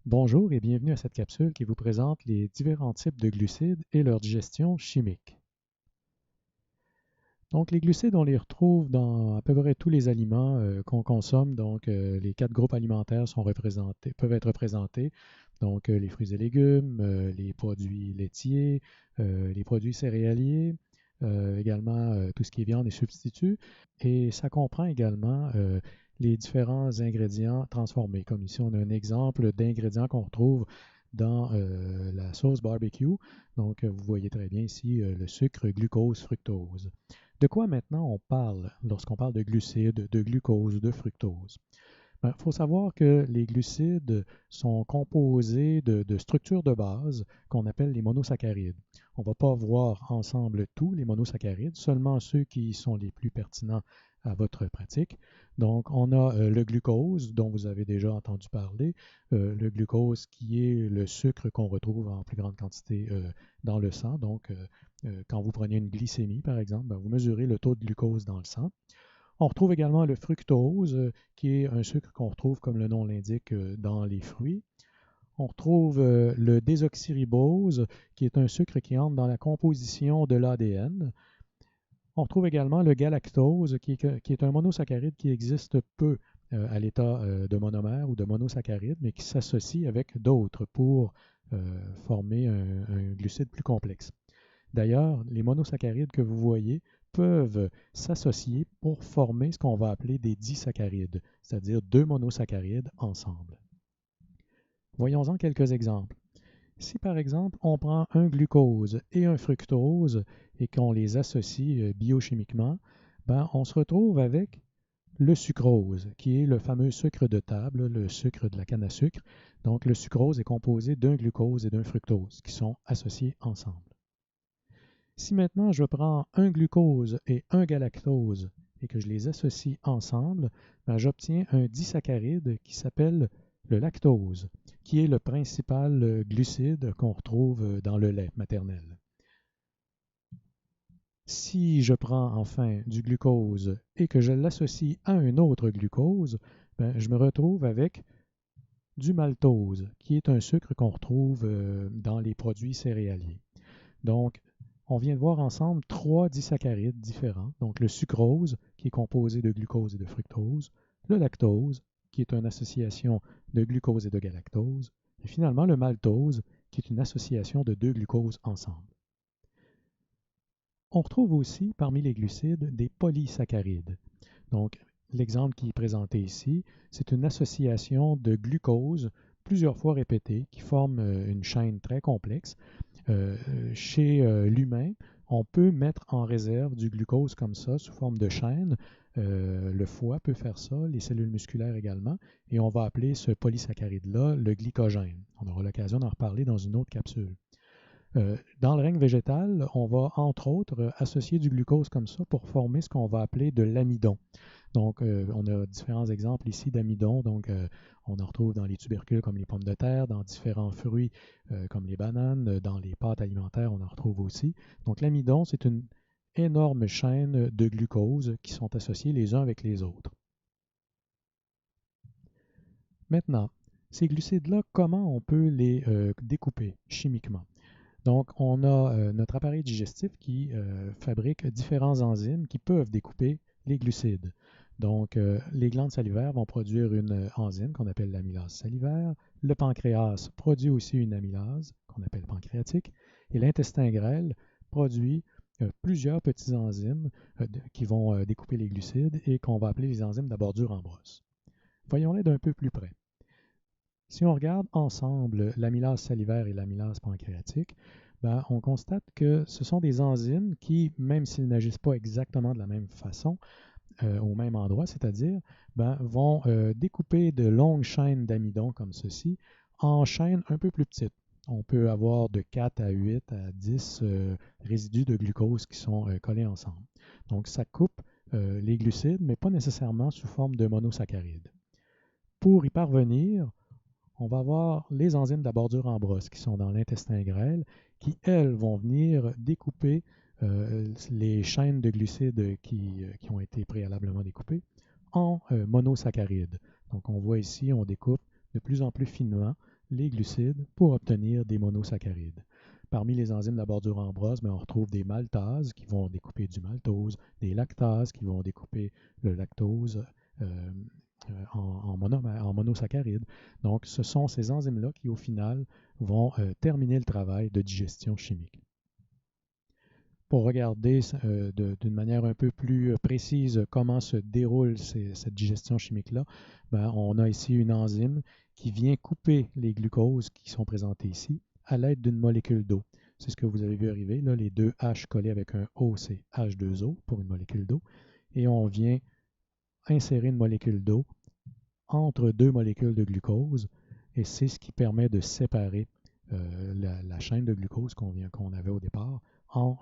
Bonjour et bienvenue à cette capsule qui vous présente les différents types de glucides et leur digestion chimique. Donc, les glucides, on les retrouve dans à peu près tous les aliments qu'on consomme. Donc, les quatre groupes alimentaires peuvent être représentés. Donc, les fruits et légumes, les produits laitiers, les produits céréaliers, également tout ce qui est viande et substituts. Et ça comprend également les différents ingrédients transformés. Comme ici, on a un exemple d'ingrédients qu'on retrouve dans la sauce barbecue. Donc, vous voyez très bien ici le sucre, glucose, fructose. De quoi maintenant on parle lorsqu'on parle de glucides, de glucose ou de fructose? Il faut savoir que les glucides sont composés de structures de base qu'on appelle les monosaccharides. On ne va pas voir ensemble tous les monosaccharides, seulement ceux qui sont les plus pertinents à votre pratique. Donc, on a le glucose, dont vous avez déjà entendu parler, le glucose qui est le sucre qu'on retrouve en plus grande quantité dans le sang. Donc, quand vous prenez une glycémie, par exemple, vous mesurez le taux de glucose dans le sang. On retrouve également le fructose, qui est un sucre qu'on retrouve, comme le nom l'indique, dans les fruits. On retrouve le désoxyribose, qui est un sucre qui entre dans la composition de l'ADN. On retrouve également le galactose, qui est un monosaccharide qui existe peu à l'état de monomère ou de monosaccharide, mais qui s'associe avec d'autres pour former un glucide plus complexe. D'ailleurs, les monosaccharides que vous voyez peuvent s'associer pour former ce qu'on va appeler des disaccharides, c'est-à-dire deux monosaccharides ensemble. Voyons-en quelques exemples. Si par exemple on prend un glucose et un fructose et qu'on les associe biochimiquement, on se retrouve avec le sucrose, qui est le fameux sucre de table, le sucre de la canne à sucre. Donc le sucrose est composé d'un glucose et d'un fructose qui sont associés ensemble. Si maintenant je prends un glucose et un galactose et que je les associe ensemble, j'obtiens un disaccharide qui s'appelle le lactose, qui est le principal glucide qu'on retrouve dans le lait maternel. Si je prends enfin du glucose et que je l'associe à un autre glucose, je me retrouve avec du maltose, qui est un sucre qu'on retrouve dans les produits céréaliers. Donc, on vient de voir ensemble trois disaccharides différents. Donc, le sucrose, qui est composé de glucose et de fructose, le lactose, qui est une association de glucose et de galactose, et finalement le maltose, qui est une association de deux glucoses ensemble. On retrouve aussi parmi les glucides des polysaccharides. Donc, l'exemple qui est présenté ici, c'est une association de glucose plusieurs fois répétée qui forme une chaîne très complexe. Chez l'humain, on peut mettre en réserve du glucose comme ça, sous forme de chaîne. Le foie peut faire ça, les cellules musculaires également, et on va appeler ce polysaccharide-là le glycogène. On aura l'occasion d'en reparler dans une autre capsule. Dans le règne végétal, on va entre autres associer du glucose comme ça pour former ce qu'on va appeler de l'amidon. Donc, on a différents exemples ici d'amidon. Donc, on en retrouve dans les tubercules comme les pommes de terre, dans différents fruits comme les bananes, dans les pâtes alimentaires, on en retrouve aussi. Donc, l'amidon, c'est une énorme chaîne de glucose qui sont associés les uns avec les autres. Maintenant, ces glucides-là, comment on peut les découper chimiquement? Donc, on a notre appareil digestif qui fabrique différents enzymes qui peuvent découper les glucides. Donc, les glandes salivaires vont produire une enzyme qu'on appelle l'amylase salivaire. Le pancréas produit aussi une amylase qu'on appelle pancréatique. Et l'intestin grêle produit plusieurs petits enzymes qui vont découper les glucides et qu'on va appeler les enzymes de la bordure en brosse. Voyons-les d'un peu plus près. Si on regarde ensemble l'amylase salivaire et l'amylase pancréatique, on constate que ce sont des enzymes qui, même s'ils n'agissent pas exactement de la même façon, au même endroit, c'est-à-dire, vont découper de longues chaînes d'amidon comme ceci en chaînes un peu plus petites. On peut avoir de 4 à 8 à 10 résidus de glucose qui sont collés ensemble. Donc, ça coupe les glucides, mais pas nécessairement sous forme de monosaccharides. Pour y parvenir, on va avoir les enzymes de la bordure en brosse qui sont dans l'intestin grêle, qui, elles, vont venir découper les chaînes de glucides qui ont été préalablement découpées en monosaccharides. Donc, on voit ici, on découpe de plus en plus finement les glucides pour obtenir des monosaccharides. Parmi les enzymes de la bordure ambrose, on retrouve des maltases qui vont découper du maltose, des lactases qui vont découper le lactose en monosaccharides. Donc, ce sont ces enzymes-là qui, au final, vont terminer le travail de digestion chimique. Pour regarder d'une manière un peu plus précise comment se déroule cette digestion chimique-là, on a ici une enzyme qui vient couper les glucoses qui sont présentés ici à l'aide d'une molécule d'eau. C'est ce que vous avez vu arriver, là, les deux H collés avec un O, c'est H2O pour une molécule d'eau. Et on vient insérer une molécule d'eau entre deux molécules de glucose, et c'est ce qui permet de séparer la chaîne de glucose qu'on avait au départ en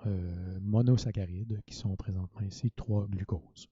monosaccharides, qui sont présentement ici 3 glucoses.